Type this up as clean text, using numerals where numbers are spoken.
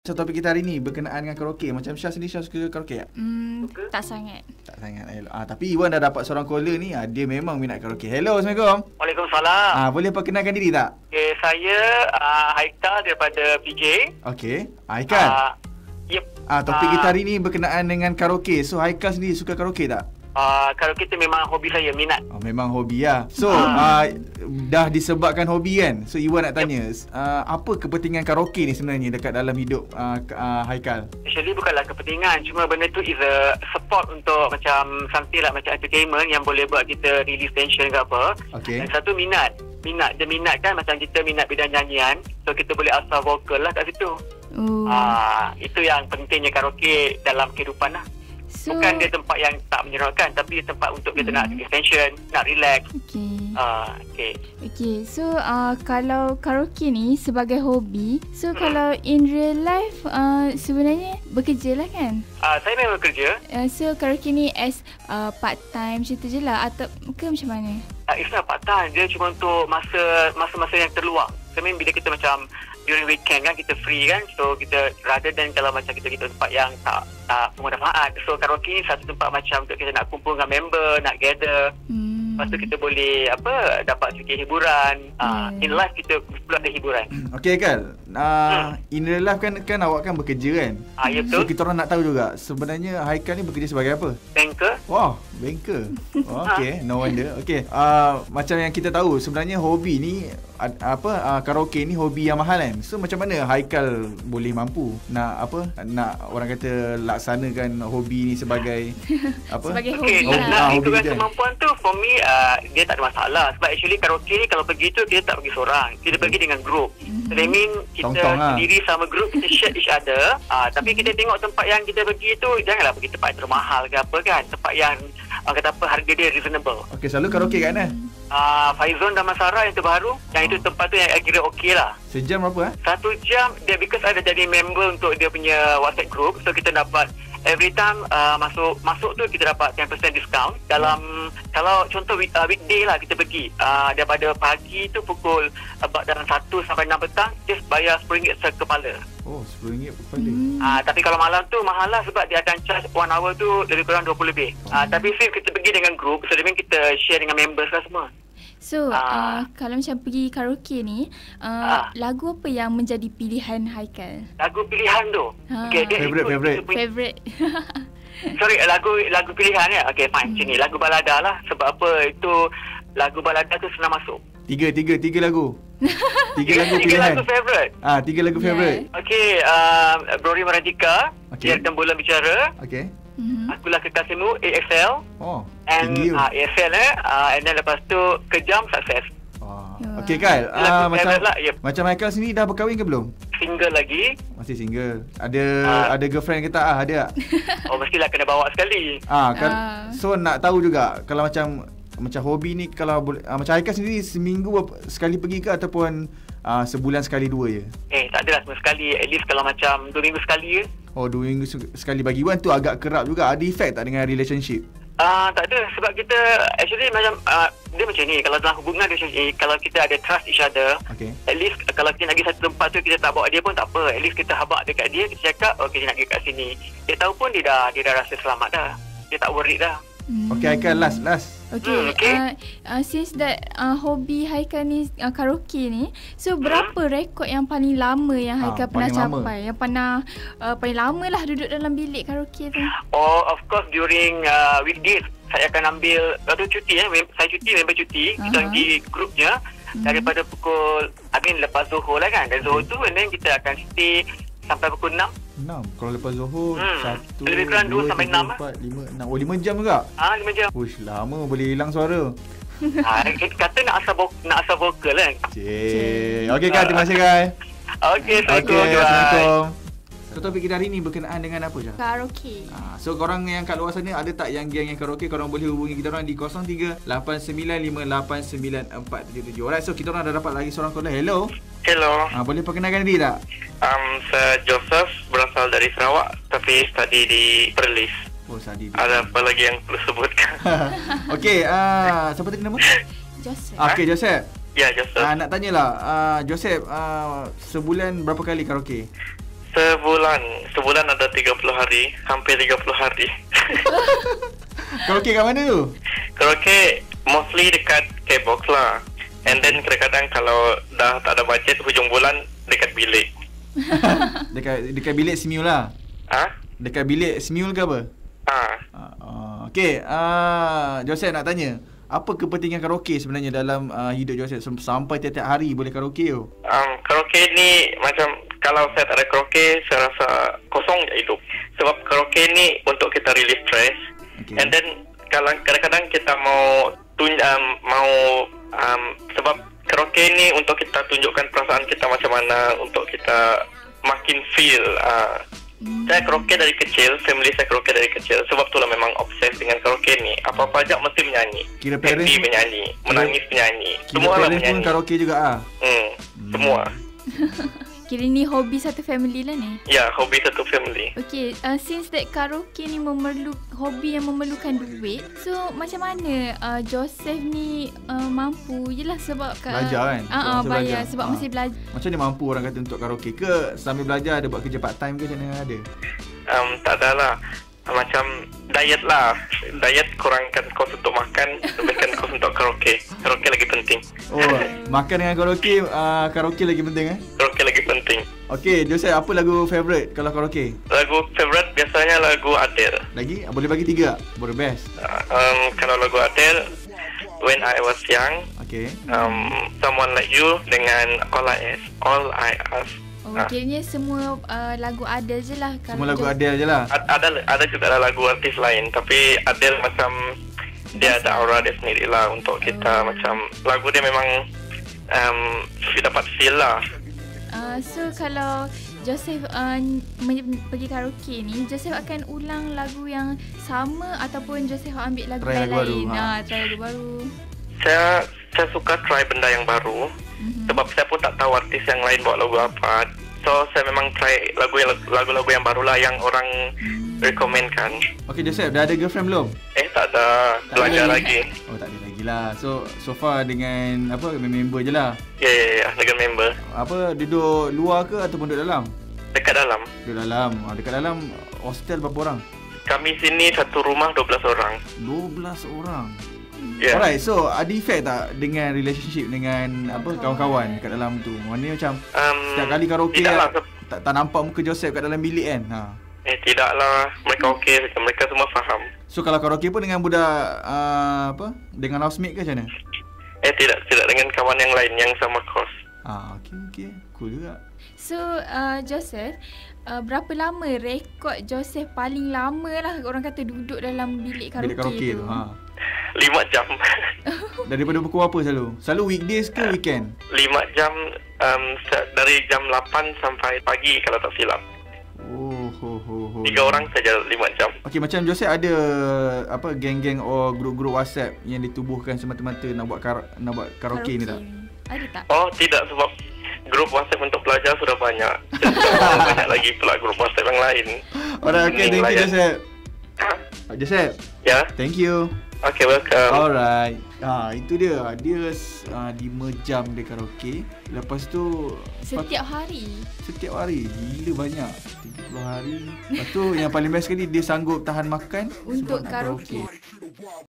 So, topik kita hari ni berkenaan dengan karaoke. Macam Syah sendiri, Syah suka karaoke tak? Tak sangat. Tak sangat. Tapi Iwan dah dapat seorang caller ni. Dia memang minat karaoke. Hello, Assalamualaikum. Waalaikumsalam. Boleh perkenalkan diri tak? Okay, saya Haikal daripada PJ. Okey. Haikal. Yep. Topik kita hari ni berkenaan dengan karaoke. So, Haikal sendiri suka karaoke tak? Karaoke tu memang hobi saya, minat. Memang hobi lah. So, dah disebabkan hobi kan? So, Iwan nak tanya, apa kepentingan karaoke ni sebenarnya dekat dalam hidup Haikal? Actually bukanlah kepentingan, cuma benda tu is a support untuk macam something like macam entertainment yang boleh buat kita release tension ke apa. Okay. Dan satu minat. Dia minat kan, macam kita minat bidang nyanyian, so kita boleh asal vokal lah kat situ. Itu yang pentingnya karaoke dalam kehidupan lah. So, bukan dia tempat yang tak menyeronokkan, tapi dia tempat untuk kita nak release tension, nak relax. Okay. So kalau karaoke ni sebagai hobi, so kalau in real life sebenarnya bekerja lah kan? Saya memang bekerja. So karaoke ni as part time macam tu je lah, atau ke macam mana? It's not part time, dia cuma untuk masa-masa yang terluang. So bila kita macam during weekend kan, kita free kan, so kita rather than kalau macam kita tempat yang tak bermanfaat, so karaoke ni satu tempat macam untuk kita nak kumpul dengan member, nak gather. Lepas tu kita boleh dapat sedikit hiburan. In life kita perlu ada hiburan. Okay Kal, in real life kan awak kan bekerja kan? Ya betul. So kita orang nak tahu juga sebenarnya Haikal ni bekerja sebagai apa? Banker. Wow, banker. Okay, no wonder. Okay, macam yang kita tahu sebenarnya hobi ni karaoke ni hobi yang mahal kan. So macam mana Haikal boleh mampu nak orang kata laksanakan hobi ni sebagai sebagai hobi. lah. Itu kemampuan tu for me dia tak ada masalah. Sebab actually karaoke ni kalau pergi tu kita tak pergi seorang, kita pergi dengan group. So that mean kita sendiri sama group, kita share each other. Tapi kita tengok tempat yang kita pergi tu, janganlah pergi tempat yang termahal ke apa kan. Tempat yang kata apa, harga dia reasonable. Okay, selalu karaoke kat mana? Faizon Damansara yang terbaru. Yang itu tempat tu yang kira okey lah. Sejam berapa? 1 jam dia, because ada jadi member untuk dia punya WhatsApp group. So kita dapat every time masuk tu kita dapat 10% discount. Kalau contoh weekday lah kita pergi, daripada pagi tu pukul dalam 1 sampai 6 petang, just bayar RM10 sekepala. Oh, RM10 per kepala. Tapi kalau malam tu mahal lah, sebab dia akan charge 1 hour tu lebih kurang 20 lebih. Tapi since kita pergi dengan group, so dia kita share dengan members lah semua. So kalau macam pergi karaoke ni, lagu apa yang menjadi pilihan Haikal? Lagu pilihan tu? Okay, Favorite. Sorry, lagu pilihan ya? Okay, fine. Sini lagu balada lah. Sebab apa? Itu lagu balada tu senang masuk. Tiga lagu. Tiga lagu pilihan. 3 lagu favorite. 3 lagu favorite. Okay, Rory Maradika, Biarkan Bulan Bicara. Okay. Akulah Kekasihmu, AXL. Tinggi tu. AXL and then lepas tu Kejam, Sukses. Okay Kal, yep. macam Haikal sendiri dah berkahwin ke belum? Single lagi. Masih single. Ada girlfriend ke tak? Ada tak? Mestilah kena bawa sekali. So nak tahu juga kalau macam hobi ni, kalau macam Haikal sendiri seminggu sekali pergi ke ataupun sebulan sekali 2 je? Tak adalah semua sekali. At least kalau macam 2 minggu sekali je. 2 minggu sekali. Bagi Wan tu agak kerap juga. Ada efek tak dengan relationship? Tak ada. Sebab kita actually macam dia macam ni. Kalau dalam hubungan relationship, kalau kita ada trust each other, at least kalau kita nak pergi satu tempat tu, kita tak bawa dia pun tak apa. At least kita habaq dekat dia, kita cakap okay, dia nak pergi kat sini. Dia tahu pun dia dah rasa selamat dah. Dia tak worried dah. Okay Haikal, last. Okay. Since that hobi Haikal ni karaoke ni, so berapa rekod yang paling lama yang Haikal pernah capai? Yang paling lama lah duduk dalam bilik karaoke tu. Of course during weekdays saya akan ambil cuti. Saya cuti, member cuti. Kita pergi grupnya daripada pukul lepas Zuhur lah kan. Dan Zuhur tu and then kita akan stay sampai pukul 6. Kalau lepas Zuhur 1, lebih kurang 2 sampai 6 4, 5, 6. 5 jam juga? 5 jam. Uish, lama boleh hilang suara. Kata nak asal vokal kan. Okay Kak, terima kasih Kak. Okay, Assalamualaikum. Assalamualaikum. So topik kita hari ni berkenaan dengan apa je? Karaoke. So korang yang kat luar sana ada tak yang geng yang karaoke? Korang boleh hubungi kita orang di 03-89589477. Alright, so kita orang dah dapat lagi seorang caller. Hello. Boleh perkenalkan diri tak? Saya Joseph, berasal dari Sarawak tapi study di Perlis. Ada apa lagi yang perlu sebutkan? Okay, siapa tadi nama? Joseph. Okay, Joseph. Ya, Joseph. Nak tanyalah, Joseph, sebulan berapa kali karaoke? Sebulan ada 30 hari, hampir 30 hari. Karaoke kat mana tu? Karaoke mostly dekat K-box lah. And then kadang-kadang kalau dah tak ada bajet hujung bulan dekat bilik. dekat bilik Smule lah. Dekat bilik Smule ke apa? Okey, Joseph nak tanya, apa kepentingan karaoke sebenarnya dalam hidup Joseph sampai tiap-tiap hari boleh karaoke tu? Karaoke ni macam kalau saya tak ada karaoke, saya rasa kosong je hidup. Sebab karaoke ni untuk kita release stress. Okay. And then kalau kadang-kadang kita mau sebab karaoke ni untuk kita tunjukkan perasaan kita macam mana, untuk kita makin feel. Saya karaoke dari kecil, family saya karaoke dari kecil. Sebab itulah memang obses dengan karaoke ni. Apa-apa aja mesti menyanyi. Kira parents happy menyanyi, menangis menyanyi. Semua lah menyanyi. Pun karaoke juga semua. Kira ni hobi satu family lah ni. Ya, hobi satu family. Okay, since that karaoke ni hobi yang memerlukan duit, so macam mana Joseph ni mampu? Yelah sebab belajar kan? Bayar sebab masih belajar. Macam mana mampu orang kata untuk karaoke? Ke sambil belajar ada buat kerja part time ke macam mana ada? Tak ada lah. Macam diet lah. Diet kurangkan kos untuk makan, lebihkan kos untuk karaoke. Karaoke lagi penting. Makan dengan karaoke lagi penting Karaoke lagi penting. Okey, Joseph, apa lagu favourite kalau karaoke? Lagu favourite biasanya lagu Adele. Lagi? Boleh bagi 3? Boleh best. Kalau lagu Adele, When I Was Young. Okay. Someone Like You dengan All I Ask. Kiranya semua lagu Adele je lah. Semua lagu Adele je lah. Ada juga lagu artis lain, tapi Adele macam dia ada aura dia sendiri lah untuk kita. Macam lagu dia memang dapat feel lah. So kalau Joseph pergi karaoke ni, Joseph akan ulang lagu yang sama ataupun Joseph ambil lagu lain? Try lagu baru. Saya suka try benda yang baru. Sebab saya pun tak tahu artis yang lain buat lagu apa. So saya memang try lagu-lagu yang baru lah yang orang recommendkan. Okay, Joseph, dah ada girlfriend belum? Tak ada. Belajar lagi. Tak ada lagi lah. So far dengan member je lah? Ya, dengan member. Duduk luar ke ataupun duduk dalam? Dekat dalam. Duduk dalam. Dekat dalam hostel berapa orang? Kami sini satu rumah 12 orang. 12 orang? Yeah. Alright, so ada efek tak dengan relationship dengan kawan-kawan kat dalam tu? Maknanya macam setiap kali karaoke tak nampak muka Joseph kat dalam bilik kan? Tidaklah. Mereka okey, mereka semua faham. So kalau karaoke pun dengan budak dengan housemate ke macam mana? Tidak dengan kawan yang lain yang sama kos. Okay. Cool juga. So Joseph, berapa lama rekod Joseph paling lama lah orang kata duduk dalam bilik karaoke tu? 5 jam. Daripada pukul apa selalu? Selalu weekdays ke weekend? 5 jam dari jam 8 sampai pagi kalau tak silap. 3 orang saja 5 jam. Okey, macam Joseph ada geng-geng grup-grup WhatsApp yang ditubuhkan semata-mata nak buat karaoke ni tak? Ada tak? Tidak, sebab grup WhatsApp untuk pelajar sudah banyak. Banyak lagi pula grup WhatsApp yang lain. Alright, okay, thank you Joseph. Joseph. Ya. Thank you. Okay, welcome. Alright. Itu dia. Dia 5 jam dia karaoke. Lepas tu Setiap hari. Gila banyak. 30 hari. Lepas tu yang paling best sekali dia sanggup tahan makan untuk karaoke.